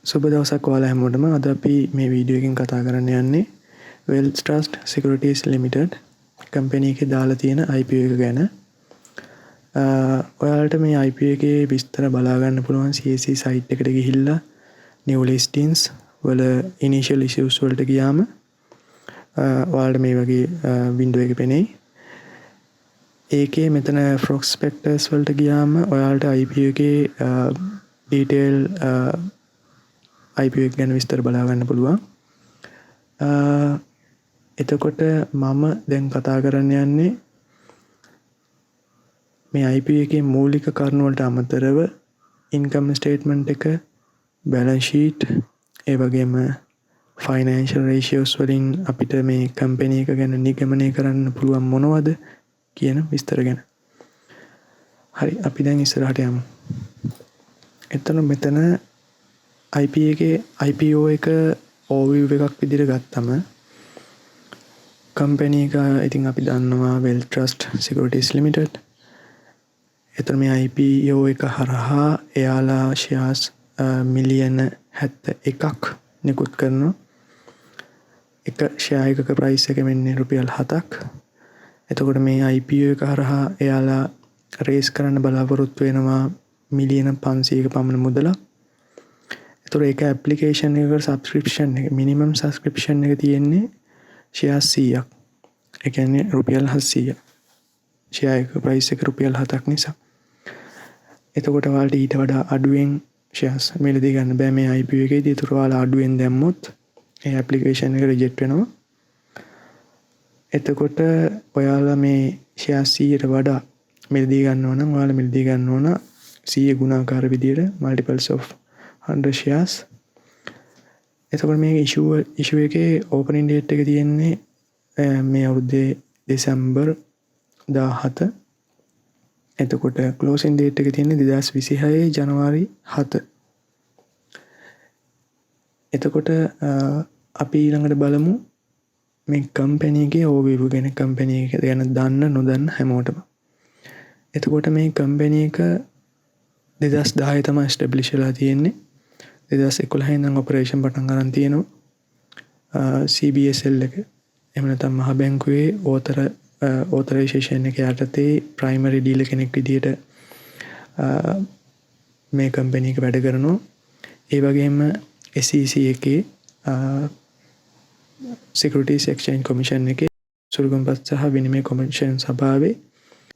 සුබ දවසක් ඔයාලා හැමෝටම. අද අපි මේ වීඩියෝ එකෙන් කතා කරන්න යන්නේ Wealth Trust Securities Limited company එකේ දාලා තියෙන IPO එක ගැන. ඔයාලට මේ IPO එකේ විස්තර බලා ගන්න පුළුවන් CSE site එකට ගිහිල්ලා new listings වල initial issues වලට ගියාම ඔයාලට මේ වගේ window එක පෙනෙයි. ඒකේ මෙතන prospectus වලට ගියාම ඔයාලට IPO එකේ detail IPO එක ගැන විස්තර බලා ගන්න පුළුවන්. එතකොට මම දැන් කතා කරන්න යන්නේ මේ IPO එකේ මූලික කරුණු වලට අමතරව income statement එක, balance sheet, ඒ වගේම financial ratios වලින් අපිට මේ company එක ගැන නිගමනය කරන්න පුළුවන් මොනවද කියන විස්තර ගැන. හරි, අපි දැන් ඉස්සරහට යමු. මෙතන IPO එක overview එකක් විදිහට ගත්තම කම්පැනි එක ඉතින් අපි දන්නවා Wealth Trust Securities Limited. එතන මේ IPO එක හරහා එයාලා shares මිලියන 71ක් නිකුත් කරනවා. එක share එකක price එක වෙන්නේ රුපියල් 7ක්. එතකොට මේ IPO එක හරහා එයාලා raise කරන්න බලාපොරොත්තු වෙනවා මිලියන 500ක පමණ මුදලක්. එතකොට ඒක application එකකට subscription එක minimum subscription එක තියෙන්නේ share 100ක්. ඒ කියන්නේ රුපියල් 700. share එක price එක රුපියල් 7ක් නිසා. එතකොට ඔයාලට ඊට වඩා අඩුවෙන් shares මිලදී ගන්න බෑ මේ IPO එකේදී. ඒතර ඔයාලා අඩුවෙන් දැම්මොත් ඒ application එක reject වෙනවා. එතකොට ඔයාලා මේ share 100ට වඩා මිලදී ගන්නවා නම් ඔයාලා මිලදී ගන්න ඕන 100 ගුණාකාර විදියට multiples of 100 shares. එතකොට මේ issue එකේ opening date එක තියෙන්නේ මේ අවුරුද්දේ දෙසැම්බර් 17. එතකොට closing date එක තියෙන්නේ 2026 ජනවාරි 7. එතකොට අපි ඊළඟට බලමු මේ කම්පැනි එකේ overview ගැන. කම්පැනි එක ගැන දන්න නොදන්න හැමෝටම. එතකොට මේ කම්පැනි එක 2010 තමයි establish වෙලා තියෙන්නේ. 2011 ඉඳන් ඔපරේෂන් පටන් ගන්න තියෙනවා. CBSL එක එහෙම නැත්නම් මහ බැංකුවේ authorization එක යටතේ primary dealer කෙනෙක් විදියට මේ කම්පැනි එක වැඩ කරනවා. ඒ වගේම SEC එකේ Securities Exchange Commission එකේ සුළුගම්පත් සහ විනිමය කොමිෂන් සභාවේ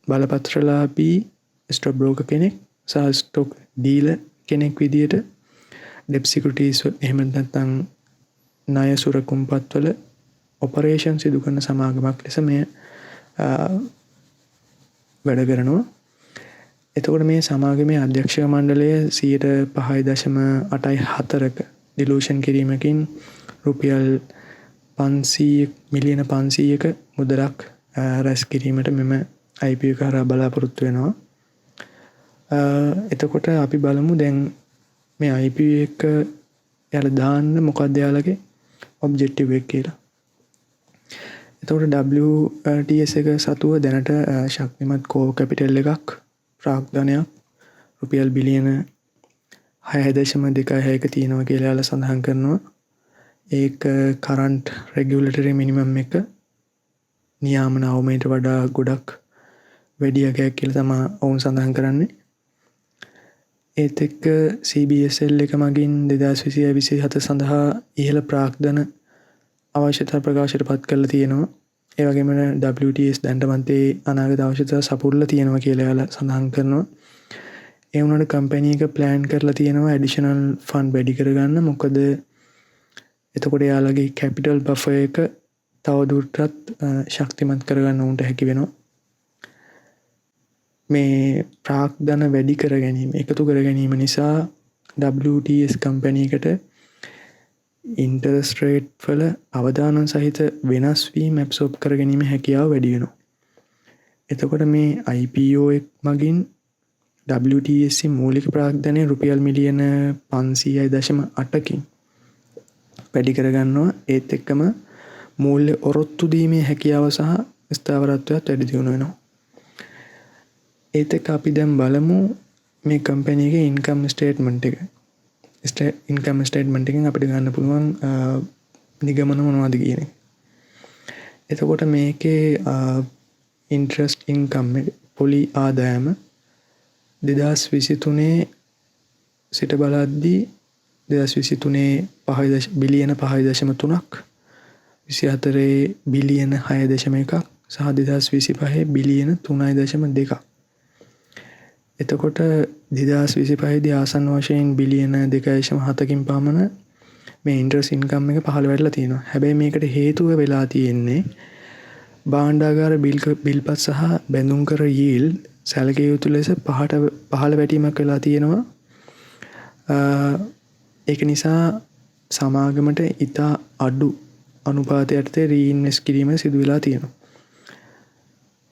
බලපත්‍රලාභී stock broker කෙනෙක් සහ stock dealer කෙනෙක් විදියට debt securities එහෙම නැත්නම් ණය සුරකුම්පත් වල ඔපරේෂන් සිදු කරන සමාගමක් ලෙස මේ වැඩ කරනවා. එතකොට මේ සමාගමේ අධ්‍යක්ෂක මණ්ඩලය 5.84ක dilution කිරීමකින් රුපියල් 500 මිලියන 500ක මුදලක් රැස් කිරීමට මෙම IPO එක හරහා බලාපොරොත්තු වෙනවා. එතකොට අපි බලමු දැන් මේ IPO එක යාලා දාන්න මොකක්ද යාලගේ objective එක කියලා. එතකොට WTS එක සතුව දැනට ශක්තිමත් core capital එකක් ප්‍රාග්ධනයක් රුපියල් බිලියන 6.26ක තියෙනවා කියලා යාලා සඳහන් කරනවා. ඒක current regulatory minimum එක නියාමන අවමයට වඩා ගොඩක් වැඩි අගයක් කියලා තමයි ඔවුන් සඳහන් කරන්නේ. ඒත් එක්ක CBSL එක මගින් 2026-27 සඳහා ඉහළ ප්‍රාග්ධන අවශ්‍යතා ප්‍රකාශයට පත් කරලා තියෙනවා. ඒ වගේම WTS දැනටමත් ඒ අනාගත අවශ්‍යතා සපුරලා තියෙනවා කියලා යාලා සඳහන් කරනවා. ඒ වුණාට කම්පැනි එක plan කරලා තියෙනවා additional fund වැඩි කරගන්න. මොකද එතකොට යාලගේ capital buffer එක තවදුරටත් ශක්තිමත් කරගන්න උන්ට හැකි වෙනවා. මේ ප්‍රාග්ධන වැඩි කර ගැනීම, එකතු කර ගැනීම නිසා WTS කම්පැනි එකට ඉන්ටරස්ට් රේට් වල අවදානම් සහිත වෙනස් වීම ඇබ්සෝබ් කර ගැනීම හැකියාව වැඩි වෙනවා. එතකොට මේ IPO එක මගින් WTS මූලික ප්‍රාග්ධනය රුපියල් මිලියන 500.8කින් වැඩි කරගන්නවා. ඒත් එක්කම මූල්‍ය ඔරොත්තු දීමේ හැකියාව සහ ස්ථාවරත්වයත් වැඩි දියුණු වෙනවා. ඒත් එක්ක අපි දැන් බලමු මේ කම්පැනි එකේ ඉන්කම් ස්ටේට්මන්ට් එක. ඉන්කම් ස්ටේට්මන්ට් එකෙන් අපිට ගන්න පුළුවන් නිගමන මොනවද කියන එක. එතකොට මේකේ ඉන්ට්‍රස්ට් ඉන්කම් එක පොලි ආදායම 2023 සිට බලද්දී 2023 බිලියන 5.3ක් 24 බිලියන 6.1ක් සහ 2025 බිලියන 3.2ක්. එතකොට 2025 දී ආසන්න වශයෙන් බිලියන 2.7කින් පමණ මේ ඉන්ට්‍රස්ට් ඉන්කම් එක පහළ වැටලා තියෙනවා. හැබැයි මේකට හේතුව වෙලා තියෙන්නේ භාණ්ඩාගාර බිල්පත් සහ බැඳුම් කර යීල්ඩ් සැලකිය යුතු ලෙස පහළ වැටීමක් වෙලා තියෙනවා. ඒක නිසා සමාගමට ඉතා අඩු අනුපාතයට රීඉන්වෙස්ට් කිරීම සිදු වෙලා තියෙනවා.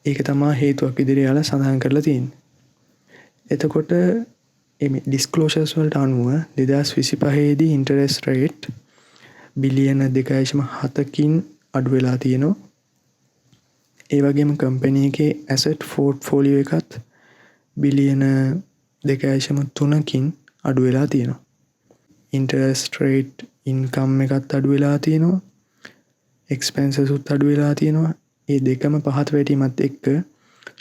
ඒක තමයි හේතුවක් විදිහට යාලා සඳහන් කරලා තියෙන්නේ. එතකොට මේ ඩිස්ක්ලෝෂර්ස් වලට අනුව 2025 දී ඉන්ටරෙස්ට් රේට් බිලියන 2.7කින් අඩු වෙලා තියෙනවා. ඒ වගේම කම්පැනි එකේ ඇසට් පෝර්ට්ෆෝලියෝ එකත් බිලියන 2.3කින් අඩු වෙලා තියෙනවා. ඉන්ටරෙස්ට් රේට් ඉන්කම් එකත් අඩු වෙලා තියෙනවා. එක්ස්පෙන්සස් උත් අඩු වෙලා තියෙනවා. මේ දෙකම පහත වැටීමත් එක්ක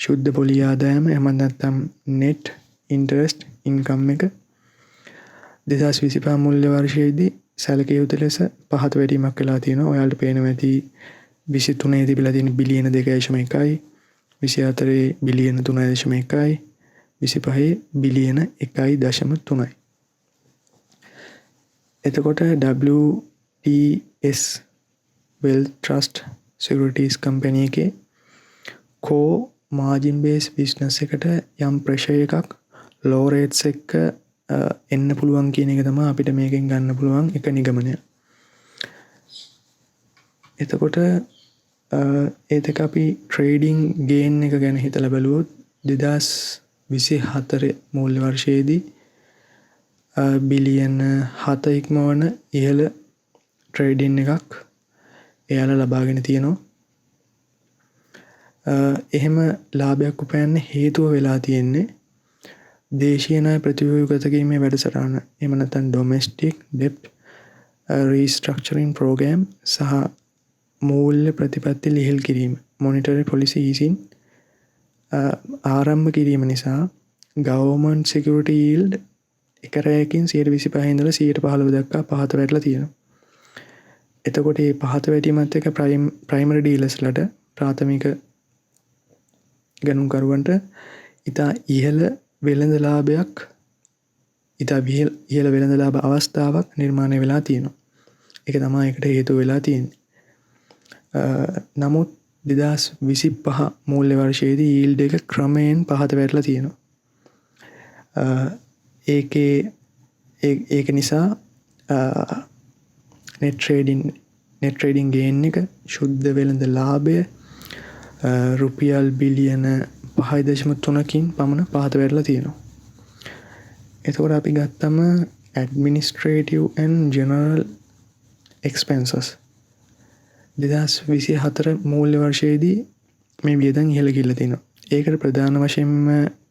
ශුද්ධ පොලි ආදායම එහෙම නැත්නම් net interest income එක 2025 මුල්‍ය වර්ෂයේදී සැලකිය යුතු ලෙස පහත වැටීමක් වෙලා තියෙනවා. ඔයාලට පේනවා ඇති 23 තිබිලා තියෙන බිලියන 2.1යි 24 බිලියන 3.1යි 25 බිලියන 1.3යි. එතකොට WTS Wealth Trust Securities Company එකේ core margin based business එකට යම් pressure එකක් low rates එක එන්න පුළුවන් කියන එක තමයි අපිට මේකෙන් ගන්න පුළුවන් එක නිගමනය. එතකොට ඒතක අපි ට්‍රේඩිං ගේන් එක ගැන හිතලා බලුවොත් 2024 මූල්‍ය වර්ෂයේදී බිලියන 7 ඉක්මවන ඉහළ ට්‍රේඩින් එකක් එයාලා ලබාගෙන තියෙනවා. එහෙම ලාභයක් උපයන්න හේතුව වෙලා තියෙන්නේ දේශීය ණය ප්‍රතිව්‍යුහගත කිරීමේ වැඩසටහන. එහෙම නැත්නම් ඩොමෙස්ටික් ඩෙප්ට් රීස්ට්‍රක්චරින් ප්‍රෝග්‍රෑම් සහ මූල්‍ය ප්‍රතිපත්ති ලිහිල් කිරීම මොනිටරි පොලිසි ඊසින් ආරම්භ කිරීම නිසා ගවර්න්මන්ට් සිකියුරිටි යීල්ඩ් එක රැයකින් 25% ඉඳලා 15% දක්වා පහත වැටලා තියෙනවා. එතකොට මේ පහත වැටීමත් එක්ක ප්‍රයිමරි ඩීලර්ස්ලට ප්‍රාථමික ගණන්කරුවන්ට ඉතා ඉහළ වෙළඳ ලාභයක් ඉතා ඉහළ වෙළඳ ලාභ අවස්ථාවක් නිර්මාණය වෙලා තියෙනවා. ඒක තමයි ඒකට හේතුව වෙලා තියෙන්නේ. නමුත් 2025 මූල්‍ය වර්ෂයේදී යීල්ඩ් එක ක්‍රමයෙන් පහත වැටලා තියෙනවා. ඒක නිසා net trading gain එක ශුද්ධ වෙළඳ ලාභය රුපියල් බිලියන 5.3කින් පමණ පහත වැටලා තියෙනවා. එතකොට අපි ගත්තම administrative and general expenses 2024 මූල්‍ය වර්ෂයේදී මේ වියදම් ඉහළ ගිහිල්ලා තියෙනවා. ඒකට ප්‍රධාන වශයෙන්ම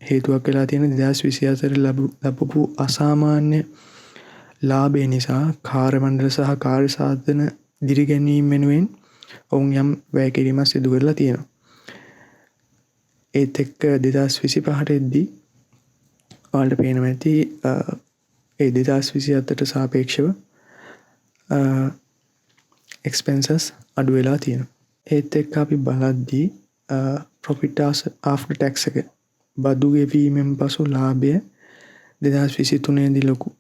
හේතුවක් වෙලා තියෙන 2024 ලැබපු අසාමාන්‍ය ලාභය නිසා කාර්ය මණ්ඩල සහ කාර්ය සාධන දිරිගැන්වීම වෙනුවෙන් ඔවුන් යම් වැය කිරීමක් සිදු කරලා තියෙනවා. ඒත් එක්ක 2025ට එද්දී ඔයාලට පේනවා ඇති ඒ 2027ට සාපේක්ෂව expenses අඩු වෙලා තියෙනවා. ඒත් එක්ක අපි බලද්දී profit after tax එක බදු ගෙවීමෙන් පසු ලාභය 2023 දී ලොකු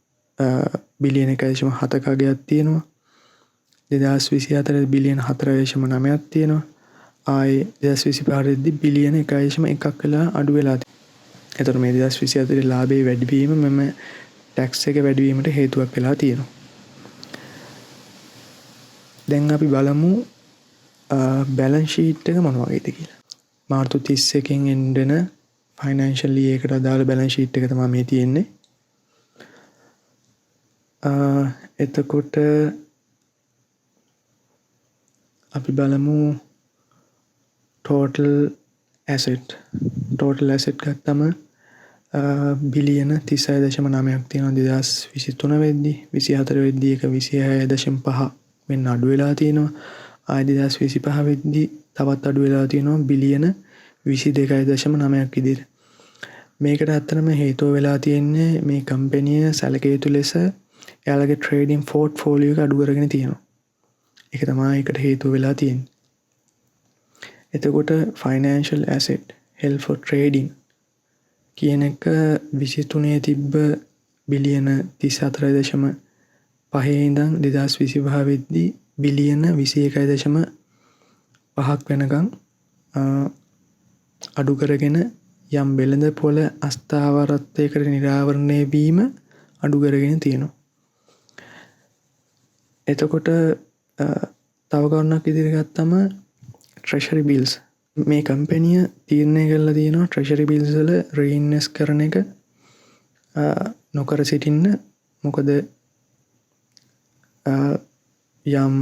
බිලියන 1.7ක අගයක් තියෙනවා. 2024 බිලියන 4.9ක් තියෙනවා. ආයේ 2025 දී බිලියන 1.1ක් වෙලා අඩු වෙලා තියෙනවා. එතකොට මේ 2024 ලාභයේ වැඩිවීම මෙම ටැක්ස් එක වැඩිවීමට හේතුවක් වෙලා තියෙනවා. දැන් අපි බලමු බැලන්ස් ෂීට් එක මොන වගේද කියලා. මාර්තු 31කින් එන්ඩන ෆයිනෑන්ෂල් ඊයර් එකට අදාළ බැලන්ස් ෂීට් එක තමයි මේ තියෙන්නේ. එතකොට අපි බලමු total asset ගත්තම බිලියන 36.9ක් තියෙනවා 2023 වෙද්දී. 24 වෙද්දී එක 26.5 වෙන්න අඩු වෙලා තියෙනවා. ආය 2025 වෙද්දී තවත් අඩු වෙලා තියෙනවා බිලියන 22.9ක් විදිහට. මේකට ඇත්තටම හේතුව වෙලා තියෙන්නේ මේ කම්පැනිය සැලකිය යුතු ලෙස එයාලගේ ට්‍රේඩින් පෝර්ට්ෆෝලියෝ එක අඩු කරගෙන තියෙනවා. ඒක තමයි ඒකට හේතුව වෙලා තියෙන්නේ. එතකොට ෆයිනෑන්ෂල් ඇසෙට් හෙල්ඩ් ෆොර් ට්‍රේඩින් කියන එක 23 තිබ්බ බිලියන 34.5 ඉඳන් 2025 වෙද්දී බිලියන 21.5ක් වෙනකන් අඩු කරගෙන යම් වෙළඳ පොළ අස්ථාවරත්වයකට නිරාවරණය වීම අඩු කරගෙන තියෙනවා. එතකොට තව කරුණක් ඉදිරියට ගත්තම ට්‍රෙෂරි බිල්ස් මේ කම්පැනිය තීරණය කරලා තියෙනවා ට්‍රෙෂරි බිල්ස් වල රීඉන්වෙස්ට් කරන එක නොකර සිටින්න. මොකද යම්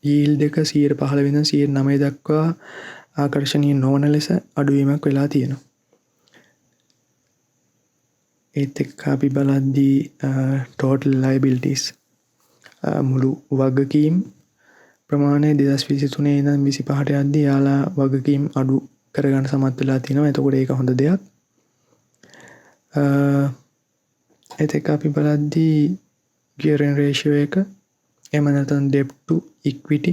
yield එක 15 ඉඳන් 9 දක්වා ආකර්ෂණීය නොවන ලෙස අඩුවීමක් වෙලා තියෙනවා. ඒත් එක්ක අපි බලද්දී total liabilities මුළු වගකීම් ප්‍රමාණය 2023 ඉඳන් 25ට යද්දී යාලා වගකීම් අඩු කරගන්න සමත් වෙලා තියෙනවා. එතකොට ඒක හොඳ දෙයක්. ඒත් එක්ක අපි බලද්දී gearing ratio එක එහෙම නැත්නම් debt to equity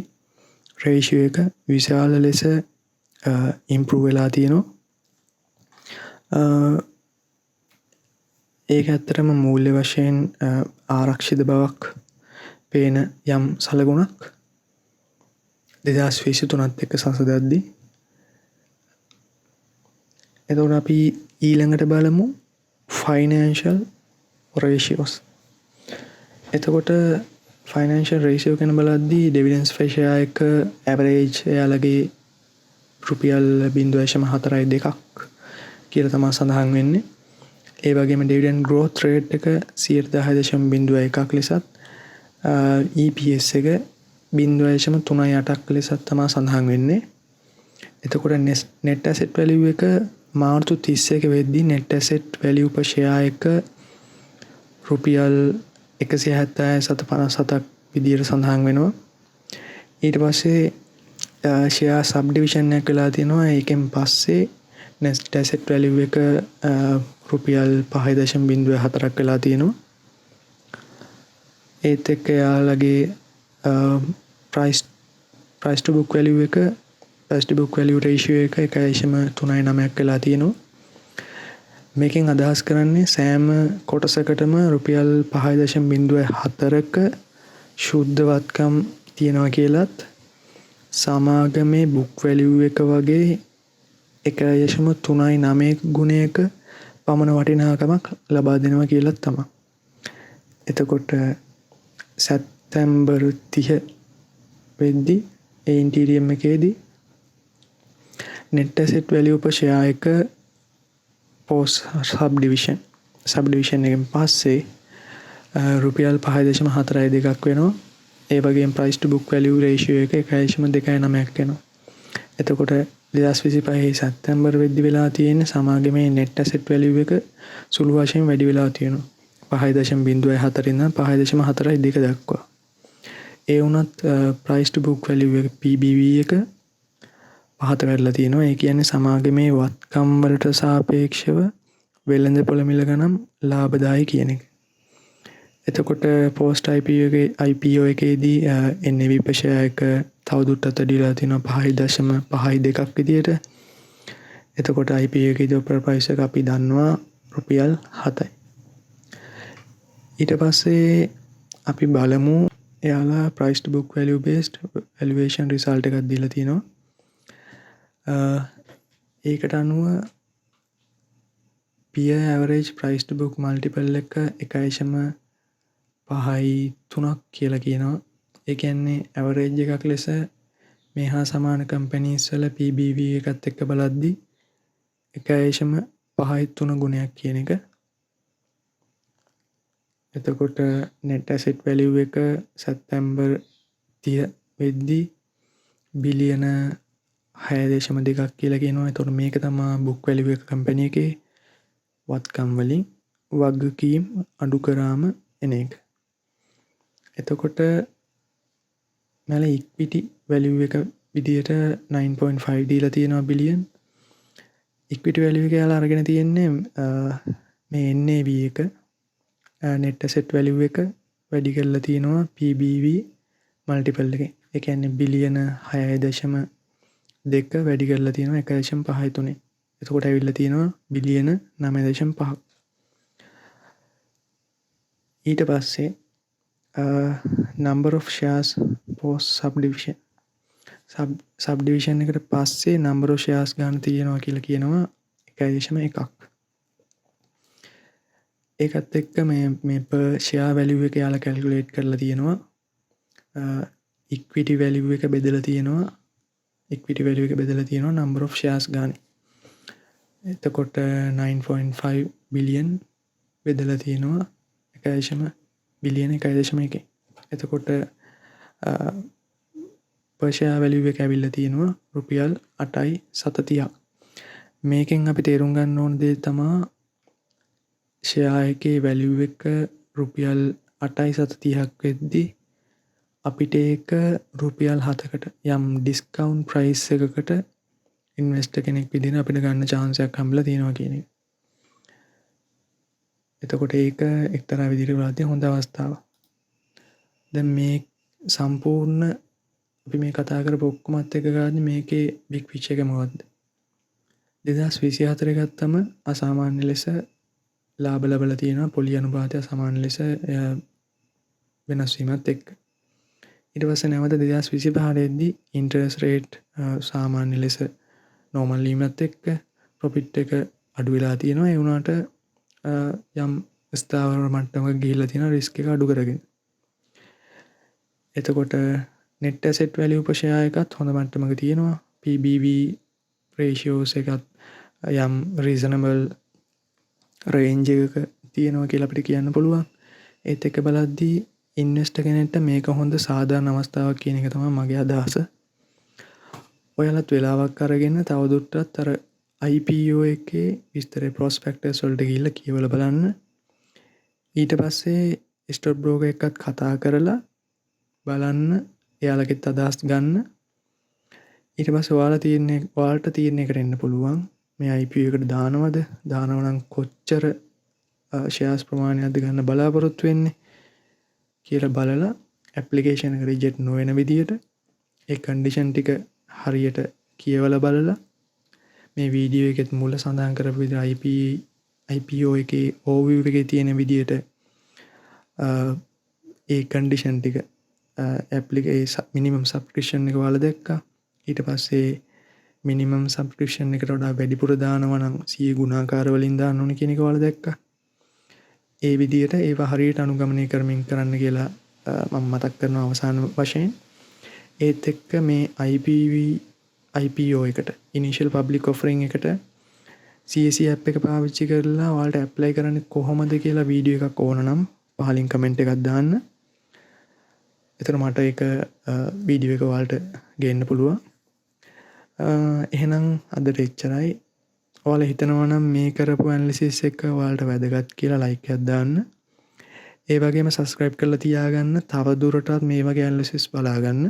ratio එක විශාල ලෙස improve වෙලා තියෙනවා. ඒක ඇත්තටම මූල්‍ය වශයෙන් ආරක්ෂිත බවක් පේන යම් සලකුණක් 2023ත් එක්ක සසදද්දී. එතකොට අපි ඊළඟට බලමු financial ratios. එතකොට financial ratio ගැන බලද්දී dividends per share එක average එයාලගේ රුපියල් 0.42ක් කියලා තමයි සඳහන් වෙන්නේ. ඒ වගේම dividend growth rate එක 10.01ක් ලෙසත් EPS එක 0.38ක් ලෙසත් තමයි සඳහන් වෙන්නේ. එතකොට net asset value එක මාර්තු 31 වෙද්දී net asset value per share එක රුපියල් 176.57ක් විදියට සඳහන් වෙනවා. ඊට පස්සේ share subdivision එකක් වෙලා තියෙනවා. ඒකෙන් පස්සේ net asset value එක රුපියල් 5.04ක් වෙලා තියෙනවා. ඒත් එක්ක යාළගේ price to book value එක price to book value ratio එක 1.39ක් වෙලා තියෙනවා. මේකෙන් අදහස් කරන්නේ සෑම කොටසකටම රුපියල් 5.04ක ශුද්ධවත්කම් තියෙනවා කියලත් සමාගමේ book value එක වගේ 1.39 ගුණයක පමණ වටිනාකමක් ලබා දෙනවා කියලත් තමයි. එතකොට සැප්තැම්බර් 30 වෙද්දී ඒ ඉන්ටීරියම් එකේදී net asset value per share එක post subdivision එකෙන් පස්සේ රුපියල් 5.42ක් වෙනවා. ඒ වගේම price to book value ratio එක 1.29ක් වෙනවා. එතකොට 2025 සැප්තැම්බර් වෙද්දී වෙලා තියෙන සමාගමේ net asset value එක සුළු වශයෙන් වැඩි වෙලා තියෙනවා. 5.04 ඉඳන් 5.42 දක්වා. ඒ වුණත් price to book value එක PBV එක පහත වැඩිලා තියෙනවා. ඒ කියන්නේ සමාගමේ වත්කම් වලට සාපේක්ෂව වෙළඳපොළ මිල ගණන් ලාභදායී කියන එක. එතකොට post IPO එකේදී NAV per share එක තවදුරටත් වැඩිලා තියෙනවා 5.52ක් විදියට. එතකොට IPO එකේදී offer price එක අපි දන්නවා රුපියල් 7යි. ඊට පස්සේ අපි බලමු එයාලා price to book value based valuation result එකක් දීලා තියෙනවා. ඒකට අනුව peer average price to book multiple එක 1.53ක් කියලා කියනවා. ඒ කියන්නේ average එකක් ලෙස මේ හා සමාන companies වල PBV එකත් එක්ක බලද්දී 1.53 ගුණයක් කියන එක. එතකොට net asset value එක සැප්තැම්බර් 30 වෙද්දී බිලියන 6.2ක් කියලා කියනවා. එතකොට මේක තමයි book value එක කම්පැනි එකේ. වත්කම් වලින් වගකීම් අඩු කරාම එන එක. එතකොට මැල ඉක්විටි වැලියු එක විදියට 9.5 දීලා තියෙනවා බිලියන්. ඉක්විටි වැලියු එක යාලා අරගෙන තියෙන්නේ මේ NAV එක net asset value එක වැඩි කරලා තියෙනවා PBV multiple එකෙන්. ඒ කියන්නේ බිලියන 6.2 වැඩි කරලා තියෙනවා 1.53. එතකොට ඇවිල්ලා තියෙනවා බිලියන 9.5. ඊට පස්සේ number of shares post subdivision subdivision එකට පස්සේ number of shares ගන්න තියෙනවා කියලා කියනවා 1.1. ඒකත් එක්ක මේ per share value එක යාලා calculate කරලා තියෙනවා equity value එක බෙදලා තියෙනවා number of shares ගන්න. එතකොට 9.5 billion බෙදලා තියෙනවා 1 බිලියන 1.1. එතකොට per share value එක ඇවිල්ලා තියෙනවා රුපියල් 8.30. මේකෙන් අපි තේරුම් ගන්න ඕන දේ තමයි share එකේ value එක රුපියල් 8.30ක් වෙද්දී අපිට ඒක රුපියල් 7කට යම් discount price එකකට investor කෙනෙක් විදිහට අපිට ගන්න chance එකක් හම්බෙලා තියෙනවා කියන එක. එතකොට ඒක එක්තරා විදිහට බලද්දී හොඳ අවස්ථාවක්. දැන් මේ සම්පූර්ණ අපි මේ කතා කරපු ඔක්කොමත් එක ගානේ මේකේ big picture එක මොකද්ද? 2024 ගත්තම අසාමාන්‍ය ලෙස ලාභ ලැබලා තියෙනවා පොලි අනුපාතය අසමාන ලෙස වෙනස් වීමත් එක්ක. ඊට පස්සේ නැවත 2025 දී interest rate සාමාන්‍ය ලෙස normal වීමත් එක්ක profit එක අඩු වෙලා තියෙනවා. ඒ වුණාට යම් ස්ථාවර මට්ටමක ගිහිල්ලා තියෙන රිස්ක් එක අඩු කරගෙන. එතකොට net asset value per share එකත් හොඳ මට්ටමක තියෙනවා. PBV ratios එකත් යම් reasonable range එකක තියෙනවා කියලා අපිට කියන්න පුළුවන්. ඒත් එක්ක බලද්දී investor කෙනෙක්ට මේක හොඳ සාධාරණ අවස්ථාවක් කියන එක තමයි මගේ අදහස. ඔයාලත් වෙලාවක් අරගෙන තවදුරටත් අර IPO එකේ විස්තර prospectus වලට ගිහිල්ලා කියවලා බලන්න. ඊට පස්සේ ස්ටොක් බ්‍රෝකර් එක්කත් කතා කරලා බලන්න එයාලගෙත් අදහස් ගන්න. ඊට පස්සේ ඔයාලට තීරණය කරන්න පුළුවන් මේ IPO එකට දානවද? දානව නම් කොච්චර shares ප්‍රමාණයක්ද ගන්න බලාපොරොත්තු වෙන්නේ කියලා බලලා application එක reject නොවන විදියට ඒ condition ටික හරියට කියවලා බලලා මේ වීඩියෝ එකෙත් මුල සඳහන් කරපු විදිහට IPO එකේ overview එකේ තියෙන විදිහට ඒ condition ටික minimum subscription එක වල දැක්කා. ඊට පස්සේ minimum subscription එකට වඩා වැඩිපුර දානවා නම් 100 ගුණාකාර වලින් දාන්න ඕනේ කියන එක වල දැක්කා. ඒ විදිහට ඒවා හරියට අනුගමනය කරමින් කරන්න කියලා මම මතක් කරනවා අවසාන වශයෙන්. ඒත් එක්ක මේ IPO එකට initial public offering එකට CAC app එක පාවිච්චි කරලා ඔයාලට apply කරන්නේ කොහොමද කියලා වීඩියෝ එකක් ඕන නම් පහලින් comment එකක් දාන්න. එතන මට ඒක වීඩියෝ එක ඔයාලට ගේන්න පුළුවන්. එහෙනම් අදට එච්චරයි. ඔයාලා හිතනවා නම් මේ කරපු ඇනලිසිස් එක ඔයාලට වැදගත් කියලා like එකක් දාන්න. ඒ වගේම subscribe කරලා තියාගන්න. තව දුරටත් මේ වගේ ඇනලිසිස් බලාගන්න.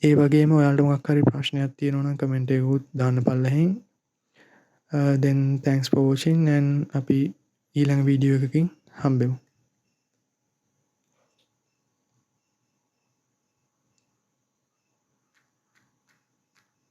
ඒ වගේම ඔයාලට මොකක් හරි ප්‍රශ්නයක් තියෙනවා නම් comment එකකුත් දාන්න පල්ලෙහින්. Then thanks for watching and අපි ඊළඟ වීඩියෝ එකකින් හම්බෙමු.